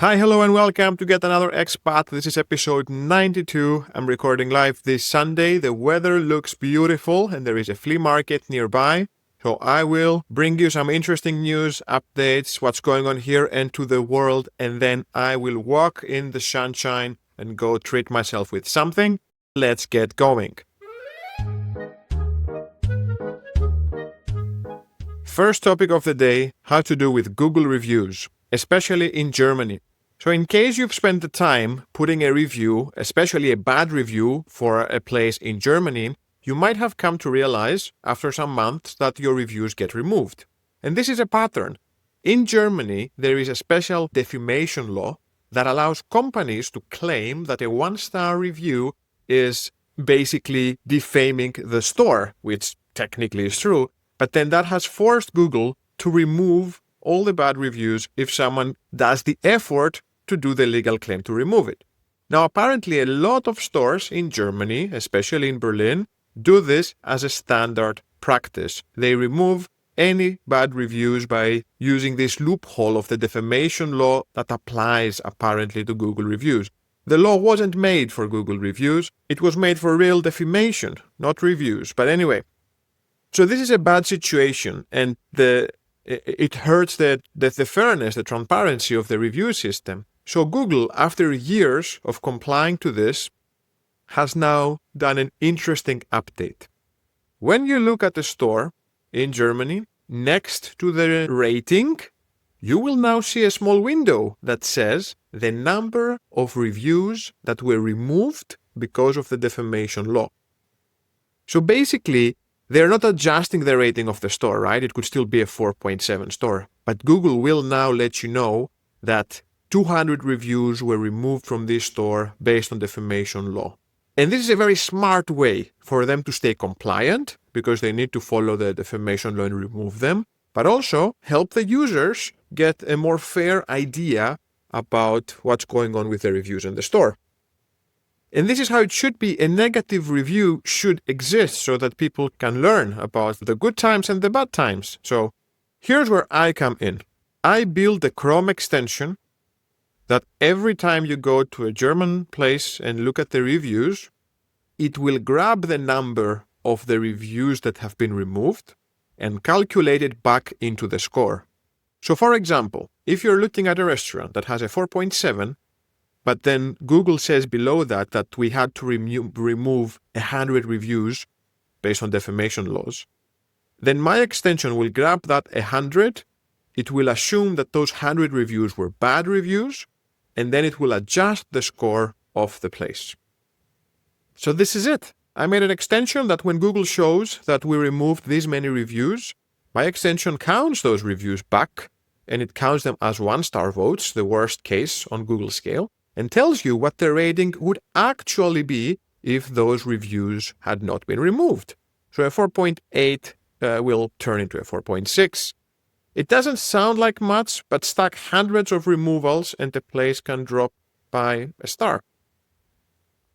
Hi, hello, and welcome to Get Another Expat. This is episode 92. I'm recording live this Sunday. The weather looks beautiful and there is a flea market nearby. So I will bring you some interesting news, updates, what's going on here and to the world, and then I will walk in the sunshine and go treat myself with something. Let's get going. First topic of the day, how to do with Google reviews, especially in Germany. So in case you've spent the time putting a review, especially a bad review for a place in Germany, you might have come to realize after some months that your reviews get removed. And this is a pattern. In Germany, there is a special defamation law that allows companies to claim that a one-star review is basically defaming the store, which technically is true, but then that has forced Google to remove all the bad reviews if someone does the effort to do the legal claim to remove it. Now, apparently a lot of stores in Germany, especially in Berlin, do this as a standard practice. They remove any bad reviews by using this loophole of the defamation law that applies apparently to Google reviews. The law wasn't made for Google reviews. It was made for real defamation, not reviews. But anyway, so this is a bad situation, and it hurts the fairness, the transparency of the review system. So Google, after years of complying to this, has now done an interesting update. When you look at the store in Germany, next to the rating, you will now see a small window that says the number of reviews that were removed because of the defamation law. So basically, they're not adjusting the rating of the store, right? It could still be a 4.7 store. But Google will now let you know that 200 reviews were removed from this store based on defamation law. And this is a very smart way for them to stay compliant because they need to follow the defamation law and remove them, but also help the users get a more fair idea about what's going on with the reviews in the store. And this is how it should be. A negative review should exist so that people can learn about the good times and the bad times. So here's where I come in. I build a Chrome extension that every time you go to a German place and look at the reviews, it will grab the number of the reviews that have been removed and calculate it back into the score. So for example, if you're looking at a restaurant that has a 4.7, but then Google says below that we had to remove 100 reviews based on defamation laws, then my extension will grab that 100, it will assume that those 100 reviews were bad reviews, and then it will adjust the score of the place. So this is it. I made an extension that when Google shows that we removed these many reviews, my extension counts those reviews back, and it counts them as one-star votes, the worst case on Google scale, and tells you what the rating would actually be if those reviews had not been removed. So a 4.8 will turn into a 4.6. It doesn't sound like much, but stack hundreds of removals and the place can drop by a star.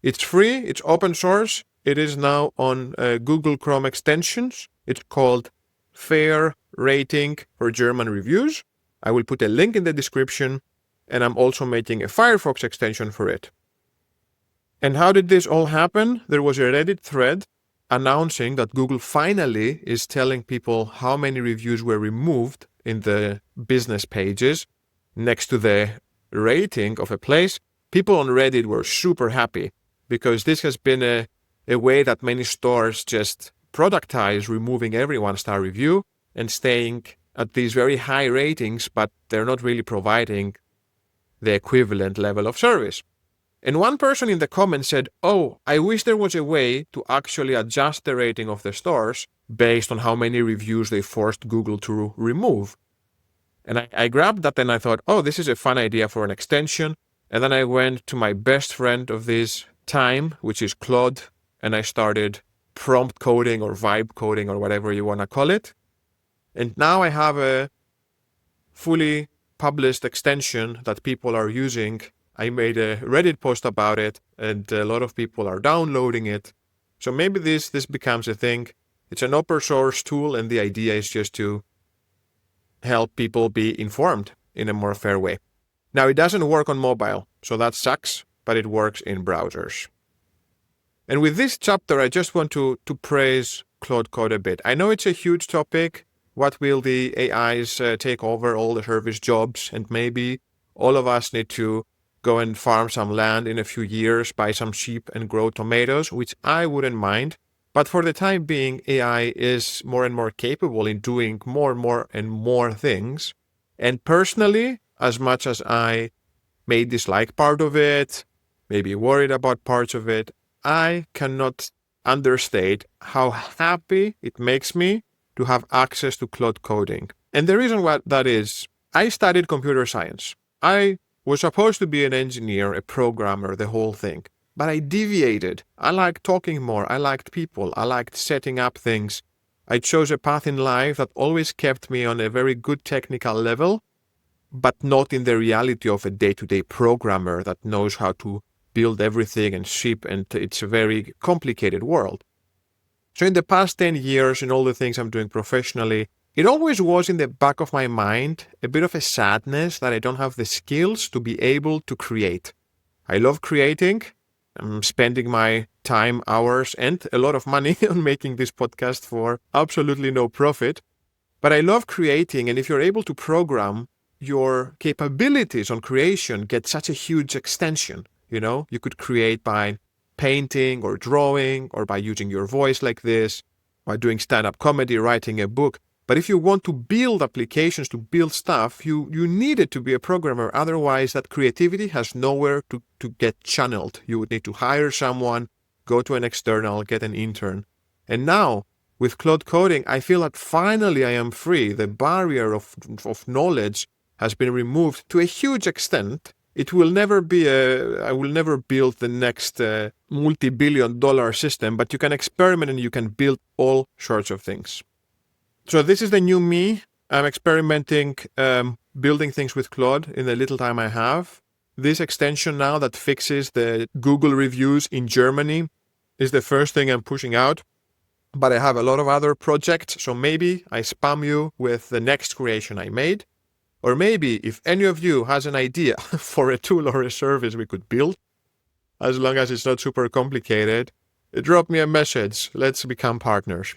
It's free, it's open source. It is now on Google Chrome extensions. It's called Fair Rating for German Reviews. I will put a link in the description. And I'm also making a Firefox extension for it. And how did this all happen? There was a Reddit thread announcing that Google finally is telling people how many reviews were removed in the business pages next to the rating of a place. People on Reddit were super happy because this has been a way that many stores just productize removing every one-star review and staying at these very high ratings, but they're not really providing the equivalent level of service. And one person in the comments said, "Oh, I wish there was a way to actually adjust the rating of the stores based on how many reviews they forced Google to remove." And I grabbed that and I thought, oh, this is a fun idea for an extension. And then I went to my best friend of this time, which is Claude, and I started prompt coding or vibe coding or whatever you want to call it. And now I have a fully published extension that people are using. I made a Reddit post about it and a lot of people are downloading it. So maybe this becomes a thing. It's an open source tool and the idea is just to help people be informed in a more fair way. Now, it doesn't work on mobile, so that sucks, but it works in browsers. And with this chapter, I just want to praise Claude Code a bit. I know it's a huge topic. What will the AIs take over all the service jobs? And maybe all of us need to go and farm some land in a few years, buy some sheep and grow tomatoes, which I wouldn't mind. But for the time being, AI is more and more capable in doing more and more things. And personally, as much as I may dislike part of it, maybe worried about parts of it, I cannot understate how happy it makes me to have access to Claude coding. And the reason why that is, I studied computer science. I was supposed to be an engineer, a programmer, the whole thing. But I deviated. I liked talking more. I liked people. I liked setting up things. I chose a path in life that always kept me on a very good technical level, but not in the reality of a day-to-day programmer that knows how to build everything and ship, and it's a very complicated world. So in the past 10 years, in all the things I'm doing professionally, it always was in the back of my mind a bit of a sadness that I don't have the skills to be able to create. I love creating. I'm spending my time, hours, and a lot of money on making this podcast for absolutely no profit. But I love creating, and if you're able to program, your capabilities on creation get such a huge extension. You know, you could create by painting or drawing or by using your voice like this, by doing stand-up comedy, writing a book. But if you want to build applications, to build stuff, you needed to be a programmer. Otherwise, that creativity has nowhere to get channeled. You would need to hire someone, go to an external, get an intern. And now, with Claude coding, I feel that finally I am free. The barrier of knowledge has been removed to a huge extent. It will never be I will never build the next multi-billion-dollar system, but you can experiment and you can build all sorts of things. So this is the new me. I'm experimenting, building things with Claude in the little time I have. This extension now that fixes the Google reviews in Germany is the first thing I'm pushing out. But I have a lot of other projects, so maybe I spam you with the next creation I made. Or maybe if any of you has an idea for a tool or a service we could build, as long as it's not super complicated, drop me a message. Let's become partners.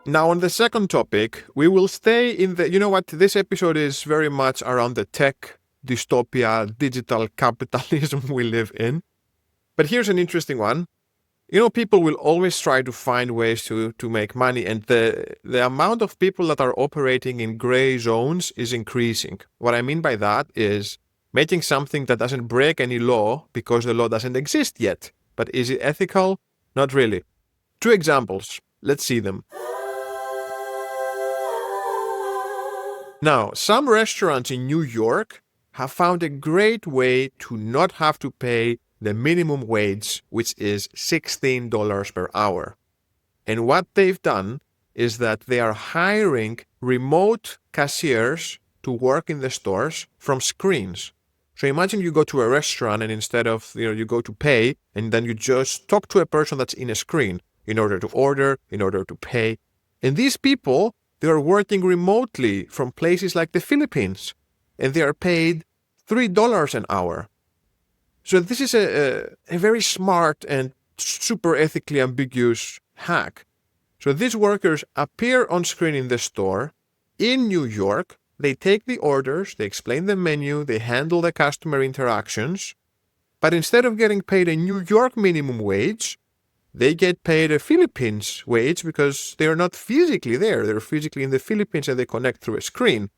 Now, on the second topic, we will stay in the, this episode is very much around the tech, dystopia, digital capitalism we live in. But here's an interesting one. People will always try to find ways to make money, and the amount of people that are operating in gray zones is increasing. What I mean by that is making something that doesn't break any law because the law doesn't exist yet. But is it ethical? Not really. 2 examples. Let's see them. Now, some restaurants in New York have found a great way to not have to pay the minimum wage, which is $16 per hour. And what they've done is that they are hiring remote cashiers to work in the stores from screens. So imagine you go to a restaurant and instead of, you go to pay and then you just talk to a person that's in a screen in order to order, in order to pay. And these people, they are working remotely from places like the Philippines and they are paid $3 an hour. So this is a very smart and super ethically ambiguous hack. So these workers appear on screen in the store in New York. They take the orders, they explain the menu, they handle the customer interactions. But instead of getting paid a New York minimum wage, they get paid a Philippines wage because they are not physically there. They're physically in the Philippines and they connect through a screen.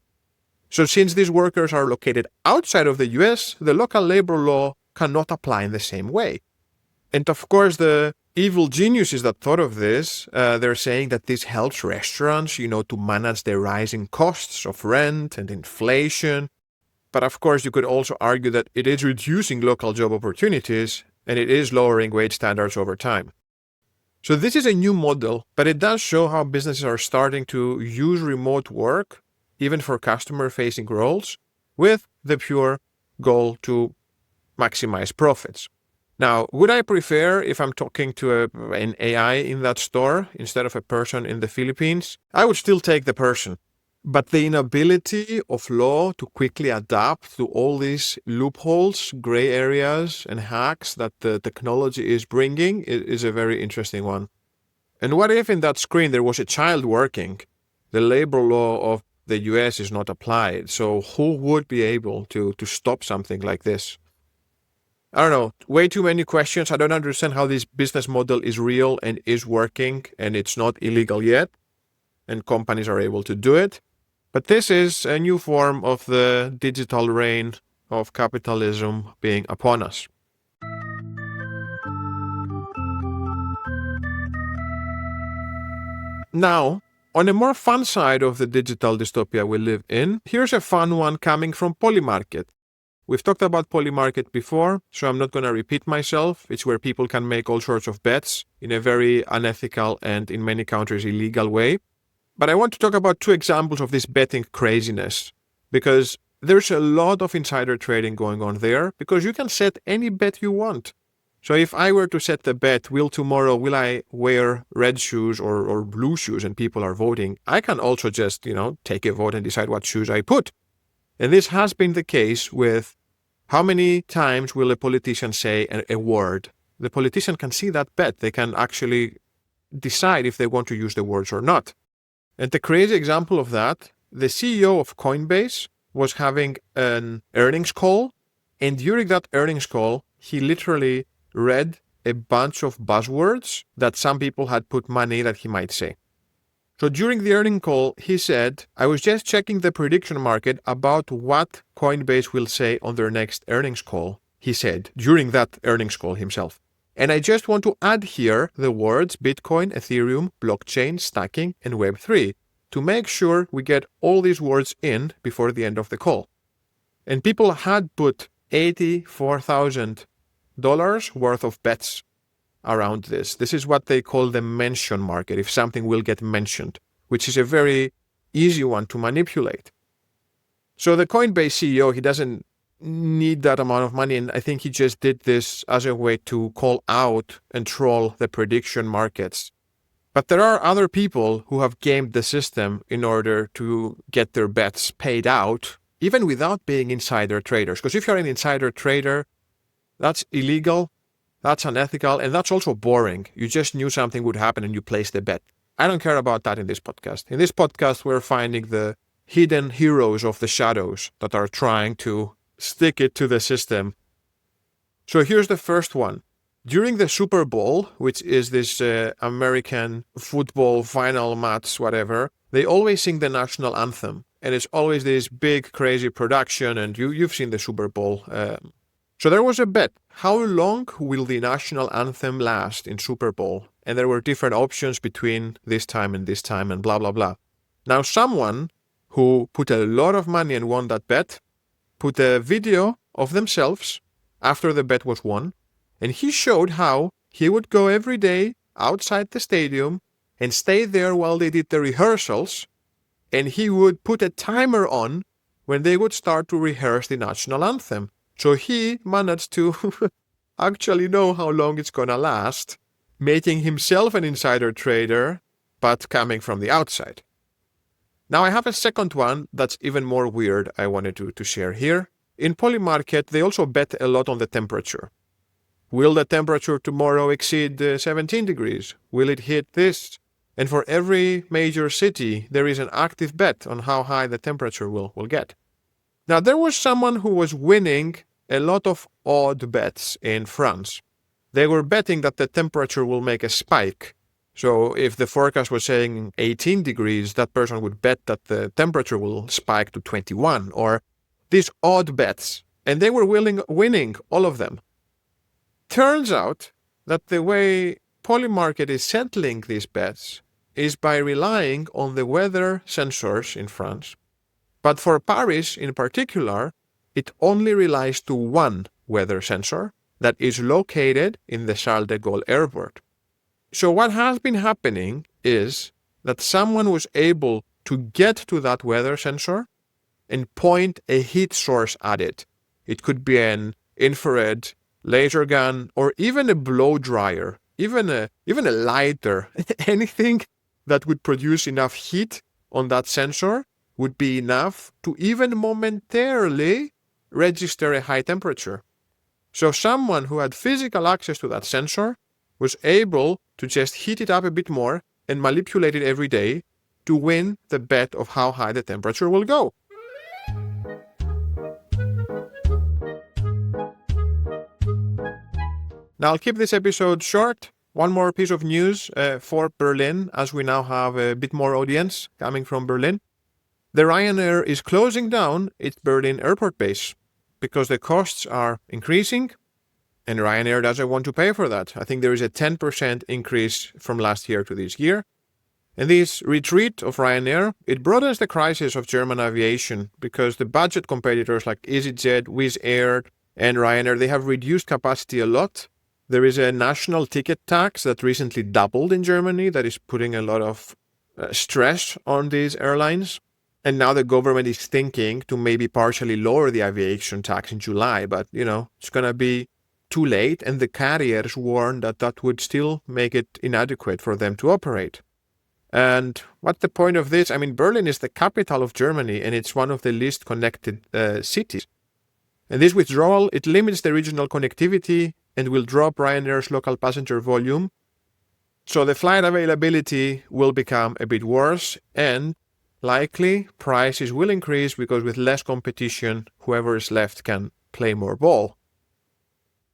So since these workers are located outside of the US, the local labor law cannot apply in the same way. And of course, the evil geniuses that thought of this, they're saying that this helps restaurants, to manage the rising costs of rent and inflation. But of course, you could also argue that it is reducing local job opportunities and it is lowering wage standards over time. So this is a new model, but it does show how businesses are starting to use remote work, even for customer-facing roles, with the pure goal to maximize profits. Now, would I prefer if I'm talking to an AI in that store instead of a person in the Philippines? I would still take the person. But the inability of law to quickly adapt to all these loopholes, gray areas, and hacks that the technology is bringing is a very interesting one. And what if in that screen there was a child working? The labor law of the US is not applied. So who would be able to stop something like this? I don't know, way too many questions. I don't understand how this business model is real and is working and it's not illegal yet. And companies are able to do it. But this is a new form of the digital reign of capitalism being upon us. Now, on a more fun side of the digital dystopia we live in, here's a fun one coming from Polymarket. We've talked about Polymarket before, so I'm not going to repeat myself. It's where people can make all sorts of bets in a very unethical and in many countries illegal way. But I want to talk about two examples of this betting craziness, because there's a lot of insider trading going on there, because you can set any bet you want. So if I were to set the bet, will I wear red shoes or blue shoes, and people are voting, I can also just, take a vote and decide what shoes I put. And this has been the case with how many times will a politician say a word. The politician can see that bet. They can actually decide if they want to use the words or not. And the crazy example of that, the CEO of Coinbase was having an earnings call, and during that earnings call, he literally read a bunch of buzzwords that some people had put money that he might say. So during the earnings call, he said, I was just checking the prediction market about what Coinbase will say on their next earnings call, he said, during that earnings call himself. And I just want to add here the words Bitcoin, Ethereum, blockchain, stacking, and Web3 to make sure we get all these words in before the end of the call. And people had put $84,000 worth of bets around this. This is what they call the mention market, if something will get mentioned, which is a very easy one to manipulate. So the Coinbase CEO, he doesn't need that amount of money, and I think he just did this as a way to call out and troll the prediction markets. But there are other people who have gamed the system in order to get their bets paid out, even without being insider traders. Because if you're an insider trader, that's illegal, that's unethical, and that's also boring. You just knew something would happen and you placed a bet. I don't care about that in this podcast. In this podcast, we're finding the hidden heroes of the shadows that are trying to stick it to the system. So here's the first one. During the Super Bowl, which is this American football final match, whatever, they always sing the national anthem. And it's always this big, crazy production, and you've seen the Super Bowl. So there was a bet. How long will the national anthem last in Super Bowl? And there were different options between this time and blah, blah, blah. Now someone who put a lot of money and won that bet put a video of themselves after the bet was won, and he showed how he would go every day outside the stadium and stay there while they did the rehearsals, and he would put a timer on when they would start to rehearse the national anthem. So he managed to actually know how long it's gonna last, making himself an insider trader, but coming from the outside. Now I have a second one that's even more weird I wanted to share here. In Polymarket, they also bet a lot on the temperature. Will the temperature tomorrow exceed 17 degrees? Will it hit this? And for every major city, there is an active bet on how high the temperature will get. Now, there was someone who was winning a lot of odd bets in France. They were betting that the temperature will make a spike. So if the forecast was saying 18 degrees, that person would bet that the temperature will spike to 21, or these odd bets. And they were winning all of them. Turns out that the way Polymarket is settling these bets is by relying on the weather sensors in France. But for Paris in particular, it only relies to one weather sensor that is located in the Charles de Gaulle airport. So what has been happening is that someone was able to get to that weather sensor and point a heat source at it. It could be an infrared laser gun or even a blow dryer, even a lighter, anything that would produce enough heat on that sensor would be enough to even momentarily register a high temperature. So someone who had physical access to that sensor was able to just heat it up a bit more and manipulate it every day to win the bet of how high the temperature will go. Now I'll keep this episode short. One more piece of news for Berlin, as we now have a bit more audience coming from Berlin. The Ryanair is closing down its Berlin airport base because the costs are increasing and Ryanair doesn't want to pay for that. I think there is a 10% increase from last year to this year. And this retreat of Ryanair, it broadens the crisis of German aviation because the budget competitors like EasyJet, Wizz Air, and Ryanair, they have reduced capacity a lot. There is a national ticket tax that recently doubled in Germany that is putting a lot of stress on these airlines. And now the government is thinking to maybe partially lower the aviation tax in July, but it's going to be too late. And the carriers warn that that would still make it inadequate for them to operate. And what's the point of this? I mean, Berlin is the capital of Germany and it's one of the least connected cities. And this withdrawal, it limits the regional connectivity and will drop Ryanair's local passenger volume. So the flight availability will become a bit worse and likely prices will increase because with less competition, whoever is left can play more ball.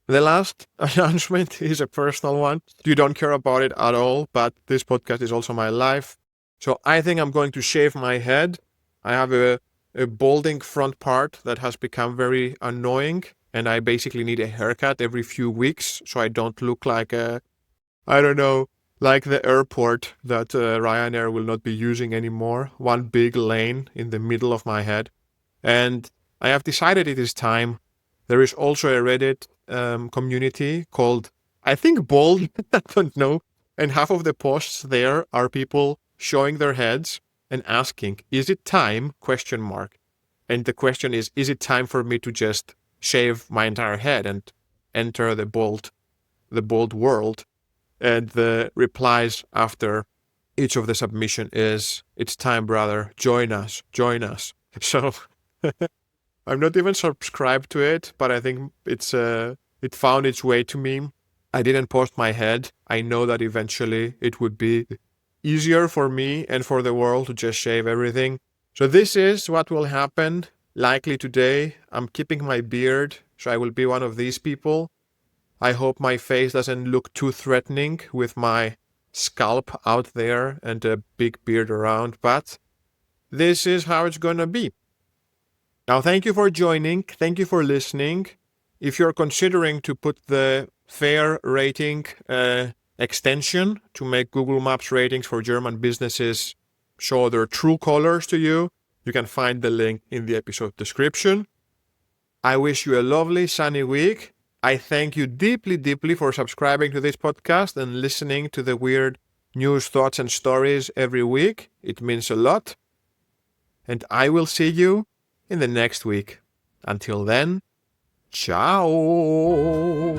The last announcement is a personal one. You don't care about it at all, but this podcast is also my life. So I think I'm going to shave my head. I have a balding front part that has become very annoying, and I basically need a haircut every few weeks so I don't look like like the airport that Ryanair will not be using anymore. One big lane in the middle of my head. And I have decided it is time. There is also a Reddit community called, I think, Bald, I don't know. And half of the posts there are people showing their heads and asking, is it time? ? And the question is it time for me to just shave my entire head and enter the bald world? And the replies after each of the submission is, it's time, brother, join us. So I'm not even subscribed to it, but I think it found its way to me. I didn't post my head. I know that eventually it would be easier for me and for the world to just shave everything. So this is what will happen likely today. I'm keeping my beard, so I will be one of these people. I hope my face doesn't look too threatening with my scalp out there and a big beard around, but this is how it's gonna be. Now, thank you for joining. Thank you for listening. If you're considering to put the fair rating extension to make Google Maps ratings for German businesses show their true colors to you, you can find the link in the episode description. I wish you a lovely sunny week. I thank you deeply, deeply for subscribing to this podcast and listening to the weird news, thoughts, and stories every week. It means a lot. And I will see you in the next week. Until then, ciao!